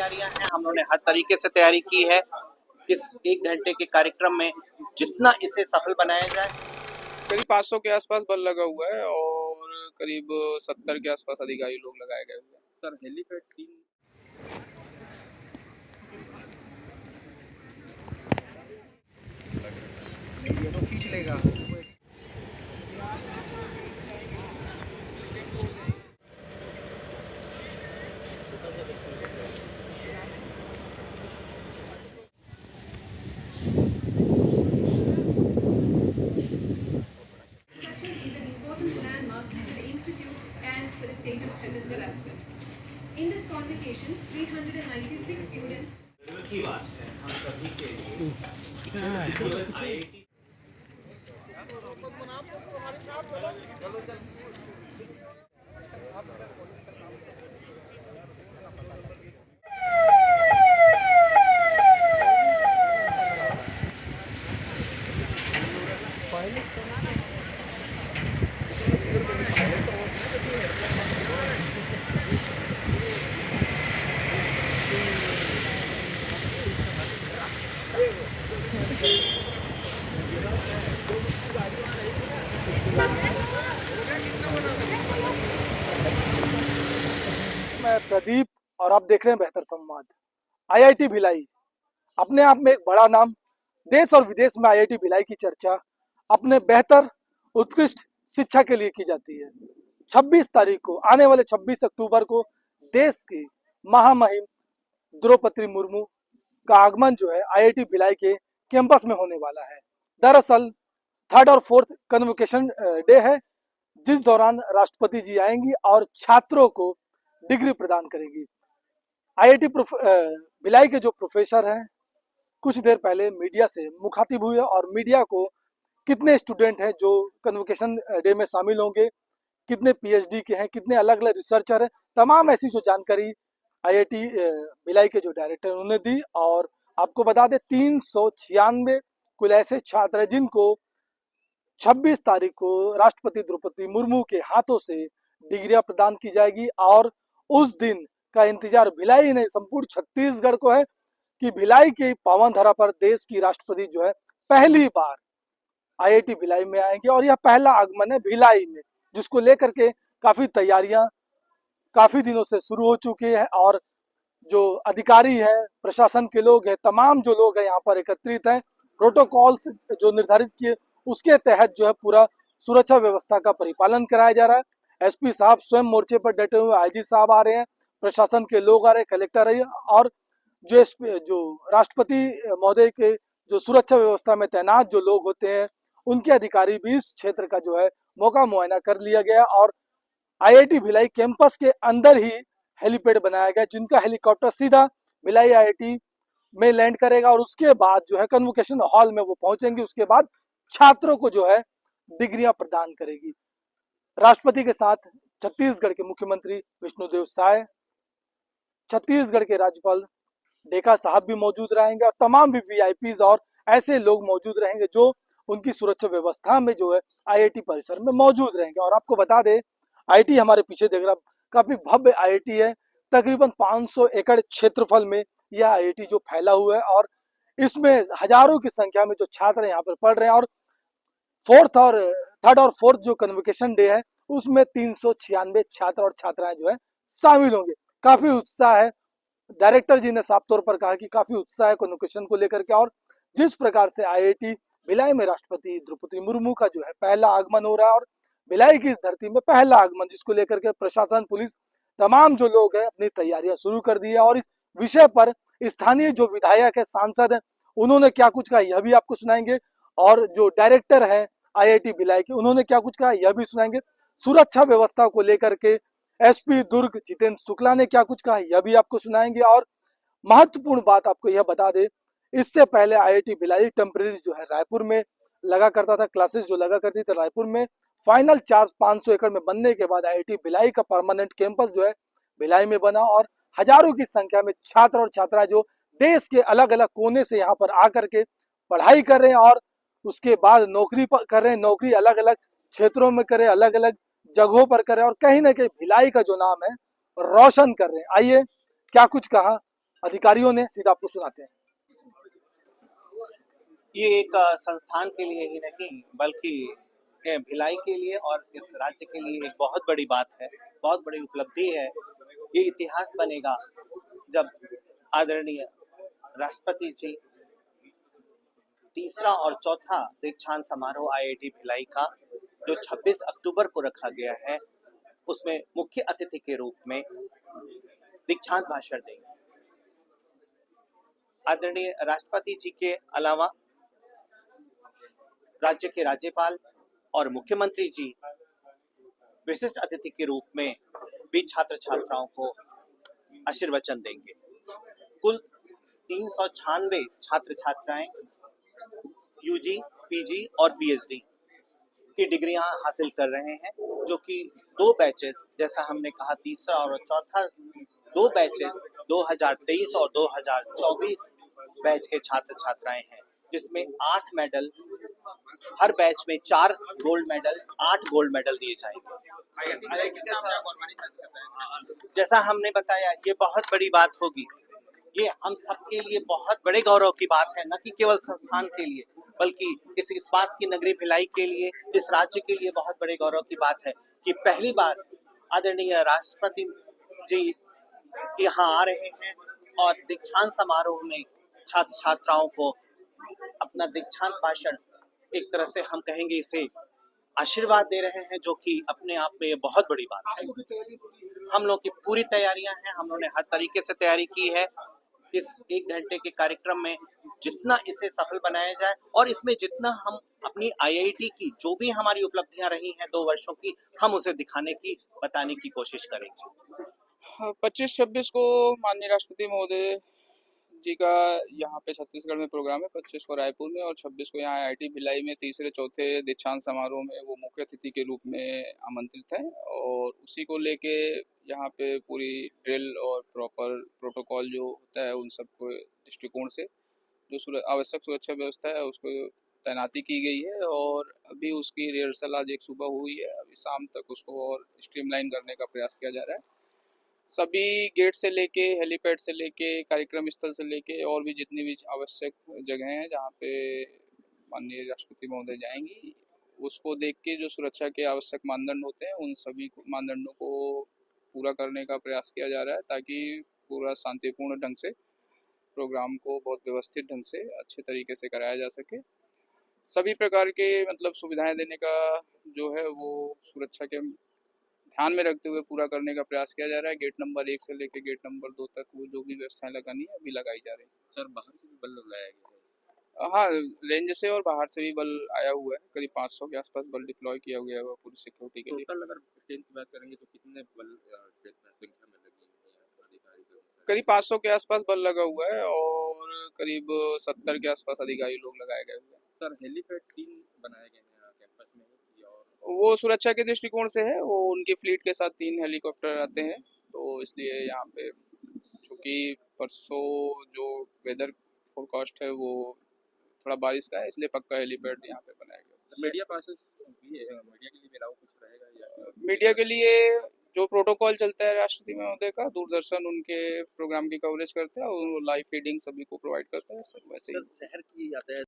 तैयारियां हैं, हम लोगों ने हर तरीके से तैयारी की है इस 1 घंटे के कार्यक्रम में, जितना इसे सफल बनाया जाए। करीब 500 के आसपास बल लगा हुआ है और करीब 70 के आसपास अधिकारी लोग लगाए गए हुए हैं। सर, हेलीपैड 3 खींच लेगा। And for the state of Chhattisgarh as well. In this convocation, 396 students. की बात है हम सभी के लिए आईआईटी मैं प्रदीप और आप देख रहे हैं बेहतर संवाद। आईआईटी भिलाई अपने आप में एक बड़ा नाम। देश और विदेश में आईआईटी भिलाई की चर्चा अपने बेहतर उत्कृष्ट शिक्षा के लिए की जाती है। 26 तारीख को, आने वाले 26 अक्टूबर को देश की महामहिम द्रौपदी मुर्मू का आगमन जो है आईआईटी भिलाई के कैंपस में होने वाला है। दरअसल 3rd और 4th कन्वोकेशन डे है, जिस दौरान राष्ट्रपति जी आएंगी और छात्रों को डिग्री प्रदान करेंगी। आईआईटी भिलाई के जो प्रोफेसर हैं कुछ देर पहले मीडिया से मुखातिब हुए और मीडिया को कितने स्टूडेंट हैं जो कन्वोकेशन डे में शामिल होंगे, कितने पीएचडी के हैं, कितने अलग अलग रिसर्चर हैं, तमाम ऐसी जो जानकारी आईआईटी भिलाई के जो डायरेक्टर उन्होंने दी। और आपको बता दें 396 कुल ऐसे छात्र हैं जिनको 26 तारीख को राष्ट्रपति द्रौपदी मुर्मू के हाथों से डिग्रियां प्रदान की जाएगी। और उस दिन का इंतजार भिलाई नहीं संपूर्ण छत्तीसगढ़ को है कि भिलाई की पावन धरा पर देश की राष्ट्रपति जो है पहली बार आईआईटी भिलाई में आएंगे और यह पहला आगमन है भिलाई में, जिसको लेकर के काफी तैयारियां काफी दिनों से शुरू हो चुकी है। और जो अधिकारी हैं, प्रशासन के लोग हैं, तमाम जो लोग हैं यहाँ पर एकत्रित हैं, प्रोटोकॉल्स जो निर्धारित किए उसके तहत जो है पूरा सुरक्षा व्यवस्था का परिपालन कराया जा रहा है। एसपी साहब स्वयं मोर्चे पर डटे हुए, आईजी साहब आ रहे हैं, प्रशासन के लोग आ रहे हैं, कलेक्टर आ रहे हैं और जो राष्ट्रपति महोदय के जो सुरक्षा व्यवस्था में तैनात जो लोग होते हैं उनके अधिकारी भी इस क्षेत्र का जो है मौका मुआयना कर लिया गया। और आईआईटी भिलाई कैंपस के अंदर ही हेलीपैड बनाया गया, जिनका हेलीकॉप्टर सीधा भिलाई आईआईटी में लैंड करेगा और उसके बाद जो है कन्वोकेशन हॉल में वो पहुंचेंगे। उसके बाद छात्रों को जो है डिग्रियां प्रदान करेगी। राष्ट्रपति के साथ छत्तीसगढ़ के मुख्यमंत्री विष्णुदेव साय, छत्तीसगढ़ के राज्यपाल डेका साहब भी मौजूद रहेंगे और तमाम भी वीआईपीज और ऐसे लोग मौजूद रहेंगे जो उनकी सुरक्षा व्यवस्था में जो है आईआईटी परिसर में मौजूद रहेंगे। और आपको बता दें आईआईटी हमारे पीछे देख रहा, काफी भव्य आईआईटी है, तकरीबन 500 एकड़ क्षेत्रफल में यह आईआईटी जो फैला हुआ है और इसमें हजारों की संख्या में जो छात्र यहाँ पर पढ़ रहे हैं। और 3rd और 4th जो कन्वोकेशन डे है उसमें 396 छात्र और छात्राएं जो है शामिल होंगे। काफी उत्साह है, डायरेक्टर जी ने साफ तौर पर कहा कि काफी उत्साह है कन्वोकेशन को लेकर के। और जिस प्रकार से आईआईटी भिलाई में राष्ट्रपति द्रौपदी मुर्मू का जो है पहला आगमन हो रहा है और भिलाई की इस धरती में पहला आगमन, जिसको लेकर के प्रशासन, पुलिस, तमाम जो लोग हैं अपनी तैयारियां शुरू कर दी है। और इस विषय पर स्थानीय जो विधायक है, सांसद है, उन्होंने क्या कुछ कहा यह भी आपको सुनाएंगे। और जो डायरेक्टर है आईआईटी भिलाई के, उन्होंने क्या कुछ कहा यह भी सुनाएंगे। सुरक्षा व्यवस्था को लेकर के एसपी दुर्ग जितेंद्र शुक्ला ने क्या कुछ कहा यह भी आपको सुनाएंगे। और महत्वपूर्ण बात आपको यह बता दे, इससे पहले आईआईटी भिलाई टेम्परेरी जो है रायपुर में लगा करता था, क्लासेस जो लगा करती थी रायपुर में, फाइनल 400-500 एकड़ में बनने के बाद आईआईटी भिलाई का परमानेंट कैंपस जो है भिलाई में बना और हजारों की संख्या में छात्र और छात्राएं जो देश के अलग अलग कोने से यहाँ पर आकर के पढ़ाई कर रहे हैं और उसके बाद नौकरी कर रहे हैं, नौकरी अलग अलग क्षेत्रों में करे, अलग अलग जगहों पर करे और कहीं ना कहीं भिलाई का जो नाम है रोशन कर रहे हैं। आइए क्या कुछ कहा अधिकारियों ने, सीधा आपको सुनाते हैं। ये एक संस्थान के लिए ही नहीं बल्कि ये भिलाई के लिए और इस राज्य के लिए एक बहुत बड़ी बात है, बहुत बड़ी उपलब्धि है। ये इतिहास बनेगा जब आदरणीय राष्ट्रपति जी तीसरा और चौथा दीक्षांत समारोह आईआईटी भिलाई का जो 26 अक्टूबर को रखा गया है, उसमें मुख्य अतिथि के रूप में दीक्षांत भाषण देंगे। आदरणीय राष्ट्रपति जी के अलावा राज्य के राज्यपाल और मुख्यमंत्री जी विशिष्ट अतिथि के रूप में भी छात्र छात्राओं को आशीर्वचन देंगे। कुल 396 छात्र छात्राएं यूजी, पीजी और पीएचडी की डिग्रियां हासिल कर रहे हैं, जो कि 2 बैचेस, जैसा हमने कहा तीसरा और चौथा 2 बैचेस 2023 और 2024 बैच के छात्र छात्राएं हैं, जिसमें 8 मेडल, हर बैच में 4 गोल्ड मेडल, 8 गोल्ड मेडल दिए जाएंगे। जैसा हमने बताया, ये बहुत बड़ी बात होगी। ये हम सबके लिए बहुत बड़े गौरव की बात है, न कि केवल संस्थान के लिए बल्कि इस बात की नगरी भिलाई के लिए, इस राज्य के लिए बहुत बड़े गौरव की बात है कि पहली बार आदरणीय राष्ट्रपति जी यहाँ आ रहे हैं और दीक्षांत समारोह में छात्र छात्राओं को अपना दीक्षांत भाषण, एक तरह से हम कहेंगे इसे आशीर्वाद दे रहे हैं, जो कि अपने आप में ये बहुत बड़ी बात है। हम लोग की पूरी तैयारियां हैं, हम लोगों ने हर तरीके से तैयारी की है। इस 1 घंटे के कार्यक्रम में जितना इसे सफल बनाया जाए और इसमें जितना हम अपनी आईआईटी की जो भी हमारी उपलब्धियां रही हैं 2 वर्षों की, हम उसे दिखाने की, बताने की कोशिश करेंगे। 25-26 को माननीय राष्ट्रपति महोदय जी का यहाँ पे छत्तीसगढ़ में प्रोग्राम है, 25 को रायपुर में और 26 को यहाँ आईआईटी भिलाई में तीसरे चौथे दीक्षांत समारोह में वो मुख्य अतिथि के रूप में आमंत्रित है। और उसी को लेके यहाँ पे पूरी ड्रिल और प्रॉपर प्रोटोकॉल जो होता है उन सबको दृष्टिकोण से जो आवश्यक सुरक्षा व्यवस्था है उसको तैनाती की गई है। और अभी उसकी रिहर्सल आज एक सुबह हुई है, अभी शाम तक उसको और स्ट्रीमलाइन करने का प्रयास किया जा रहा है। सभी गेट से लेके, हेलीपैड से लेके, कार्यक्रम स्थल से लेके और भी जितनी भी आवश्यक जगह हैं जहाँ पे माननीय राष्ट्रपति महोदय जाएंगी, उसको देख के जो सुरक्षा के आवश्यक मानदंड होते हैं उन सभी मानदंडों को पूरा करने का प्रयास किया जा रहा है, ताकि पूरा शांतिपूर्ण ढंग से प्रोग्राम को बहुत व्यवस्थित ढंग से अच्छे तरीके से कराया जा सके। सभी प्रकार के मतलब सुविधाएं देने का जो है वो सुरक्षा के ध्यान में रखते हुए पूरा करने का प्रयास किया जा रहा है। गेट नंबर 1 से लेकर गेट नंबर 2 तक वो जो भी व्यवस्थाएं लगानी है अभी लगाई जा रही है। सर, बाहर से भी बल लगाया गया है? हाँ, रेंज से और बाहर से भी बल आया हुआ है, करीब 500 के आसपास बल डिप्लॉय किया गया है पूरी सिक्योरिटी के लिए। टोटल अगर स्ट्रेंथ की बात करेंगे तो कितने बल संख्या में लगी हुई है अधिकारी के अनुसार? करीब 500 के आसपास बल लगा हुआ है और करीब 70 के आसपास अधिकारी लोग लगाए गए हुए हैं। सर, हेलीपैड 3 बनाए गए हैं यहाँ कैंपस में कि और वो सुरक्षा के दृष्टिकोण से है, वो उनकी फ्लीट के साथ 3 हेलीकॉप्टर आते हैं, तो इसलिए यहाँ पे चूँकि परसों जो वेदर फोरकास्ट है वो थोड़ा बारिश का है, इसलिए पक्का हेलीपैड यहाँ पे बनाया गया। मीडिया पासेस भी है, मीडिया के लिए अलाउ कुछ रहेगा या? मीडिया के लिए जो प्रोटोकॉल चलता है राष्ट्रपति महोदय का, दूरदर्शन उनके प्रोग्राम की कवरेज करता है और लाइव फीडिंग सभी को प्रोवाइड करता है, सब वैसे ही। शहर की यातायात